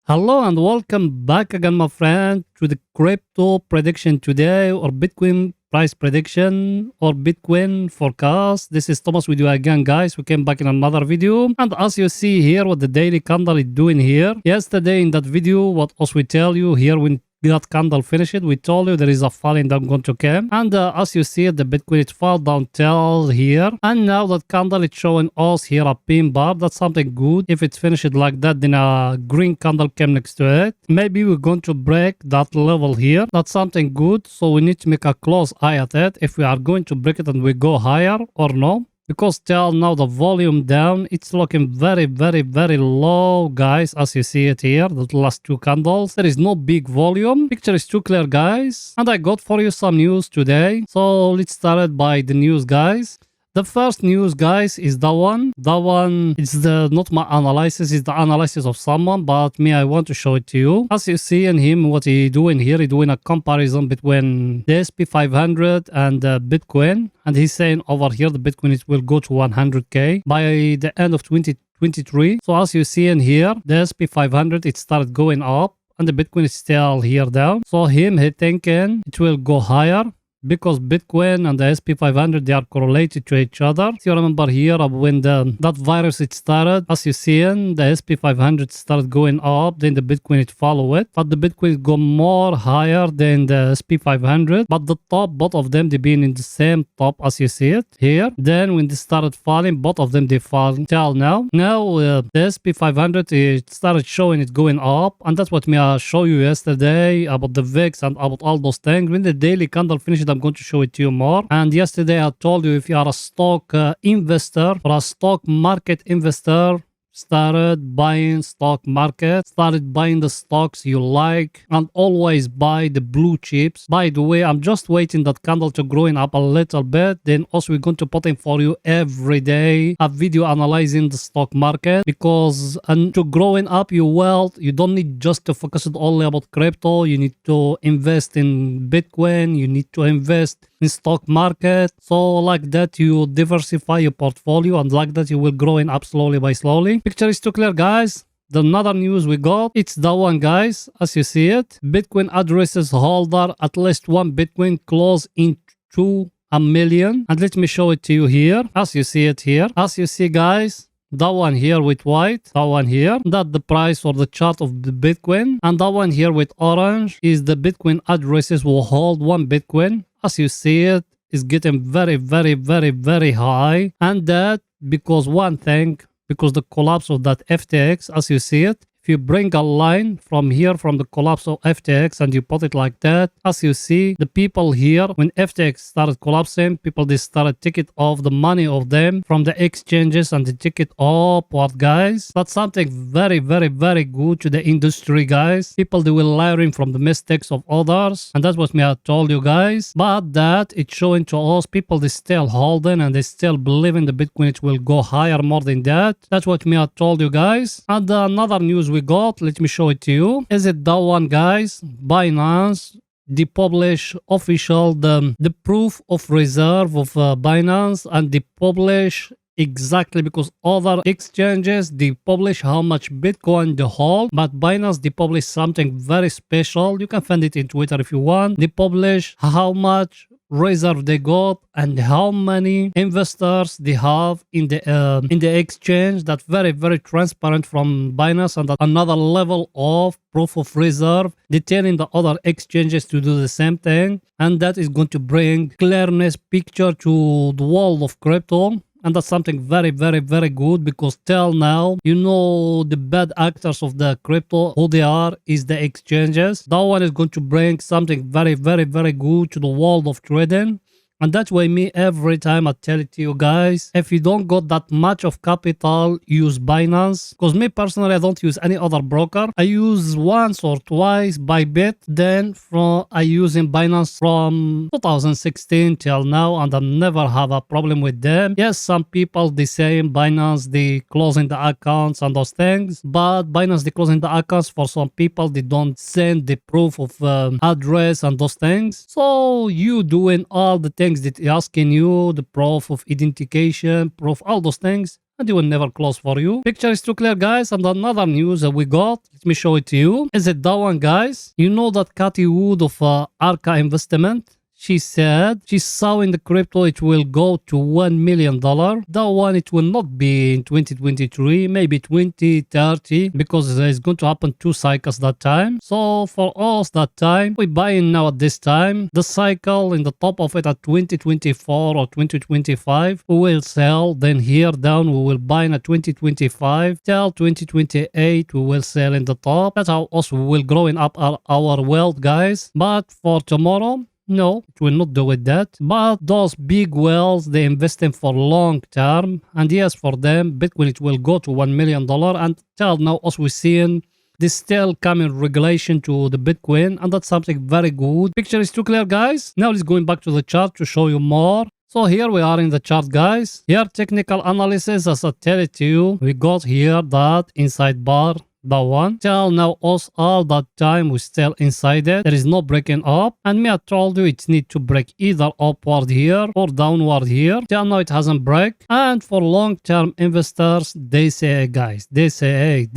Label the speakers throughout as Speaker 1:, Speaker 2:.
Speaker 1: Hello and welcome back again, my friend, to the crypto prediction today, or Bitcoin price prediction, or Bitcoin forecast. This is Thomas with you again, guys. We came back in another video, and as you see here, what the daily candle is doing here. Yesterday in that video, what else we tell you here when that candle finished, we told you there is a falling down going to come, and as you see, the Bitcoin it fall down till here, and now that candle is showing us here a pin bar. That's something good. If it's finished like that, then a green candle came next to it. Maybe we're going to break that level here. That's something good, so we need to make a close eye at it if we are going to break it and we go higher or no. Because till now the volume down, it's looking very low, guys, as you see it here, the last two candles. There is no big volume. Picture is too clear, guys. And I got for you some news today. So let's start by the news, guys. The first news, guys, is that one. That one is not my analysis, it's the analysis of someone, but me, I want to show it to you. As you see in him, what he doing here, he doing a comparison between the SP 500 and Bitcoin. And he's saying over here, the Bitcoin it will go to 100K by the end of 2023. So as you see in here, the SP 500, it started going up and the Bitcoin is still here down. So he thinking it will go higher, because Bitcoin and the SP 500, they are correlated to each other. So you remember here when that virus it started, as you see in the SP 500 started going up, then the Bitcoin it follow it. But the Bitcoin go more higher than the SP 500. But the top, both of them, they been in the same top as you see it here. Then when they started falling, both of them, they fall till now. Now the SP 500, it started showing it going up. And that's what me I show you yesterday about the VIX and about all those things. When the daily candle finished, I'm going to show it to you more. And yesterday I told you, if you are a stock investor or a stock market investor, started buying stock market, started buying the stocks you like, and always buy the blue chips. By the way, I'm just waiting that candle to growing up a little bit, then also we're going to put in for you every day a video analyzing the stock market, because and to growing up your wealth, you don't need just to focus it only about crypto. You need to invest in Bitcoin, you need to invest in stock market, so like that you diversify your portfolio, and like that you will growing up slowly by slowly. Picture is too clear, guys. The another news we got, it's that one, guys, as you see it. Bitcoin addresses holder at least one Bitcoin close into a million. And let me show it to you here, as you see it here. As you see, guys, that one here with white, that one here, that the price or the chart of the Bitcoin, and that one here with orange is the Bitcoin addresses will hold one Bitcoin. As you see it, is getting very high, and that because one thing, because the collapse of that FTX, as you see it. If you bring a line from here, from the collapse of FTX, and you put it like that, as you see, the people here, when FTX started collapsing, people, they started taking off the money of them from the exchanges and they take it upward, guys. That's something very good to the industry, guys. People, they will learn from the mistakes of others, and that's what me I told you, guys. But that it's showing to us, people, they still holding and they still believe in the Bitcoin it will go higher more than that. That's what me I told you, guys. And another news we got, let me show it to you. Is it that one, guys? Binance, they publish official the proof of reserve of Binance, and they publish exactly, because other exchanges they publish how much Bitcoin they hold, but Binance they publish something very special. You can find it in Twitter if you want. They publish how much reserve they got and how many investors they have in the exchange. That very transparent from Binance, and that another level of proof of reserve. They telling the other exchanges to do the same thing, and that is going to bring clearness picture to the world of crypto. And that's something very good, because till now, you know, the bad actors of the crypto, who they are, is the exchanges. That one is going to bring something very good to the world of trading. And that's why me, every time I tell it to you guys, if you don't got that much of capital, use Binance. Because me personally, I don't use any other broker. I use once or twice Bybit. Then I using Binance from 2016 till now, and I never have a problem with them. Yes, some people, they say Binance, they closing the accounts and those things. But Binance, they closing the accounts for some people. They don't send the proof of address and those things. So you doing all the things that asking you, the proof of identification, proof, all those things. and it will never close for you. Picture is too clear, guys. And another news that we got, let me show it to you. Is it that one, guys? You know that Cathy Wood of Arca Investment? She said she saw in the crypto it will go to $1 million. That one, it will not be in 2023, maybe 2030, because there's going to happen 2 cycles that time. So for us that time, we buying now at this time. The cycle in the top of it at 2024 or 2025, we will sell. Then here down, we will buy in at 2025 till 2028. We will sell in the top. That's how us we will growing up our wealth, guys. But for tomorrow, no, it will not do with that. But those big whales, they invest in for long term. And yes, for them, Bitcoin, it will go to $1 million. And till now, as we're seeing, there's still coming regulation to the Bitcoin. And that's something very good. Picture is too clear, guys. Now let's going back to the chart to show you more. So here we are in the chart, guys. Here, technical analysis, as I tell it to you, we got here that inside bar. That one. Till now, us all that time we still inside it. There is no breaking up. And me, I told you it need to break either upward here or downward here. Till now, it hasn't break. And for long-term investors, they say, guys, they say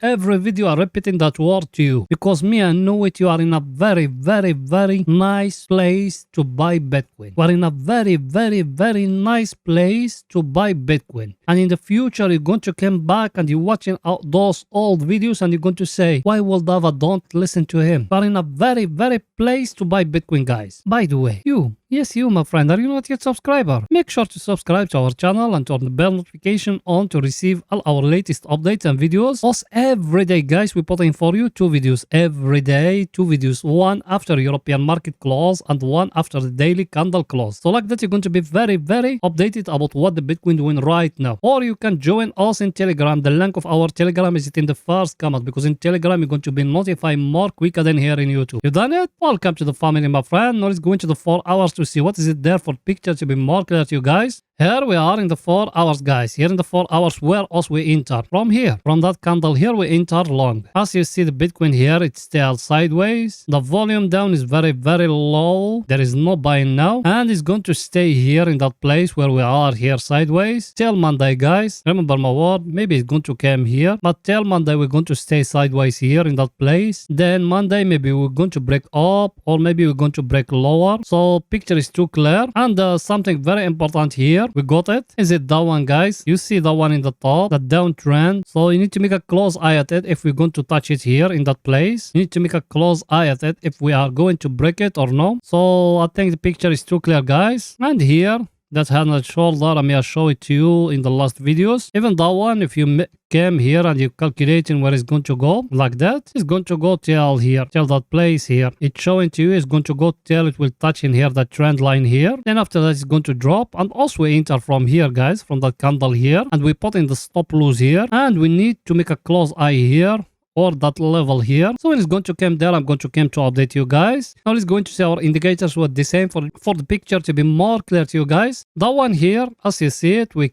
Speaker 1: every video I'm repeating that word to you. Because me, I know it. You are in a very, very, very nice place to buy Bitcoin. You are in a very, very, very nice place to buy Bitcoin. And in the future, you're going to come back and you're watching out those old videos and you're going to say, why will Dava don't listen to him? You are in a very, very place to buy Bitcoin, guys. By the way, yes, you, my friend, are you not yet subscriber? Make sure to subscribe to our channel and turn the bell notification on to receive all our latest updates and videos. Also, every day, guys, we put in for you 2 videos every day. 2 videos, one after European market close and one after the daily candle close. So like that, you're going to be very, very updated about what the Bitcoin doing right now. Or you can join us in Telegram. The link of our Telegram is in the first comment, because in Telegram, you're going to be notified more quicker than here in YouTube. You done it? Welcome to the family, my friend. Now let's go into the 4 hours to see what is it there for picture to be more clear to you guys. Here we are in the 4 hours, guys. Here in the 4 hours, where else we enter? From here, from that candle here, we enter long. As you see the Bitcoin here, it's still sideways. The volume down is very, very low. There is no buying now. And it's going to stay here in that place where we are here sideways. Till Monday, guys. Remember my word, maybe it's going to come here. But till Monday, we're going to stay sideways here in that place. Then Monday, maybe we're going to break up, or maybe we're going to break lower. So picture is too clear. And something very important here. We got it. Is it that one, guys? You see that one in the top, that downtrend. So you need to make a close eye at it if we're going to touch it here in that place. You need to make a close eye at it if we are going to break it or no. So I think the picture is too clear, guys. And here, that hand and shoulder, I may show it to you in the last videos. Even that one, if you came here and you calculating where it's going to go, like that, it's going to go till here, till that place here. It's showing to you it's going to go till it will touch in here, that trend line here. Then after that, it's going to drop. And also we enter from here, guys, from that candle here. And we put in the stop loss here. And we need to make a close eye here, or that level here. So when it's going to come there, I'm going to come to update you guys. Now it's going to see our indicators were the same for the picture to be more clear to you guys. That one here, as you see it, we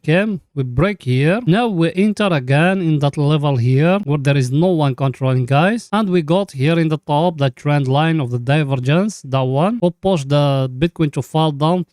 Speaker 1: break here. Now we enter again in that level here where there is no one controlling, guys. And we got here in the top that trend line of the divergence, that one. We'll push the Bitcoin to fall down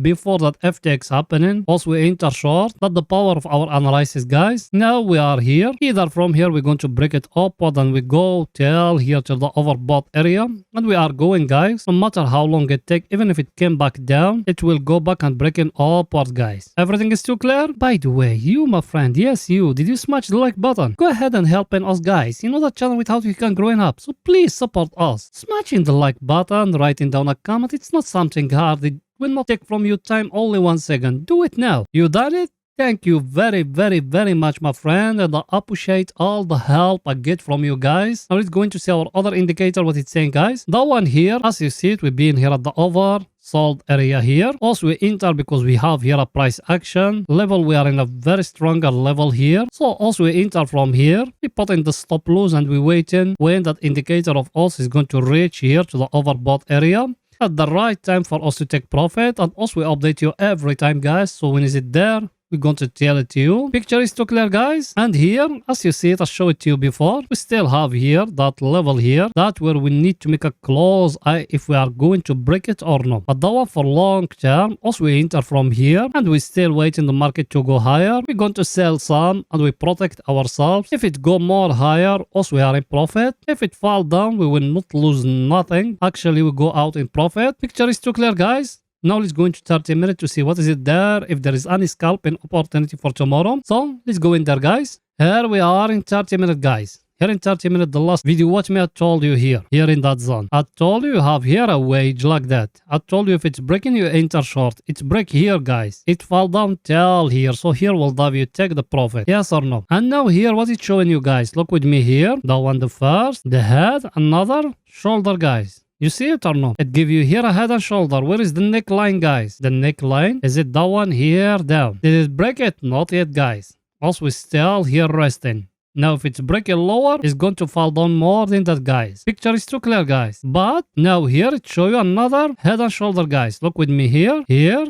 Speaker 1: before that FTX happening. Also we enter short. That's the power of our analysis, guys. Now we are here. Either from here, we're going to break it up, and we go till here to the overbought area, and we are going, guys. No matter how long it takes, even if it came back down, it will go back and break it upward, guys. Everything is too clear? By the way, you, my friend, yes, you, did you smash the like button? Go ahead and helping us, guys. You know that channel with how you can growing up, so please support us. Smashing the like button, writing down a comment, it's not something hard. It will not take from your time, only 1 second. Do it now. You done it? Thank you very, very, very much, my friend, and I appreciate all the help I get from you guys. Now let's go into see our other indicator, what it's saying, guys. That one here, as you see it, we've been here at the oversold area here. Also, we enter because we have here a price action level. We are in a very stronger level here. So also we enter from here. We put in the stop loss and we waiting when that indicator of us is going to reach here to the overbought area. At the right time for us to take profit. And also we update you every time, guys. So when is it there? we're going to tell it to you. Picture is too clear, guys. And here, as you see it, I showed it to you before. We still have here that level here, that where we need to make a close eye if we are going to break it or not. But that one for long term, also we enter from here and we still wait in the market to go higher. We're going to sell some and we protect ourselves. If it go more higher, also we are in profit. If it fall down, we will not lose nothing. Actually, we go out in profit. Picture is too clear, guys. Now let's go into 30 minutes to see what is it there, if there is any scalping opportunity for tomorrow. So let's go in there, guys. Here we are in 30 minutes, guys. Here in 30 minutes, the last video, watch me, I told you here in that zone. I told you have here a wage like that. I told you if it's breaking, you enter short. It's break here, guys. It fall down till here. So here will have you take the profit. Yes or no? And now here, what it's showing you, guys. Look with me here. That one, the first, the head, another shoulder, guys. You see it or no? It give you here a head and shoulder. Where is the neckline, guys? The neckline, is it that one here down? Did it break it? Not yet, guys. Also, we still here resting. Now, if it's breaking lower, it's going to fall down more than that, guys. Picture is too clear, guys. But now here, it show you another head and shoulder, guys. Look with me here,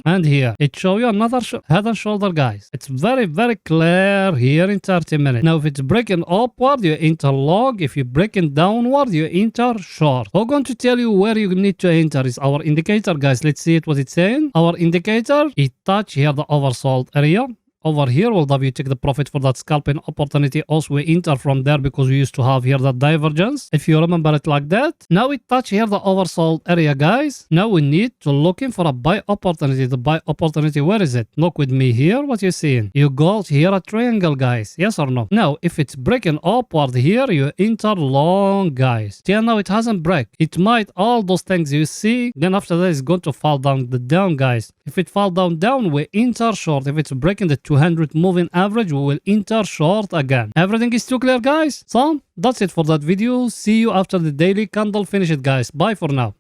Speaker 1: and here. It show you another head and shoulder, guys. It's very, very clear here in 30 minutes. Now, if it's breaking upward, you enter long. If you're breaking downward, you enter short. I'm going to tell you where you need to enter is our indicator, guys. Let's see it, what it's saying. Our indicator, it touch here the oversold area. Over here, we'll have you take the profit for that scalping opportunity. Also, we enter from there because we used to have here that divergence. If you remember it like that. Now we touch here the oversold area, guys. Now we need to looking for a buy opportunity. The buy opportunity, where is it? Look with me here. What you seeing? You got here a triangle, guys. Yes or no? Now, if it's breaking upward here, you enter long, guys. Till now, it hasn't break. It might all those things you see. Then after that, it's going to fall down the down, guys. If it fall down, we enter short. If it's breaking the 200 moving average, we will enter short again. Everything is too clear, guys. So that's it for that video. See you after the daily candle. Finish it, guys. Bye for now.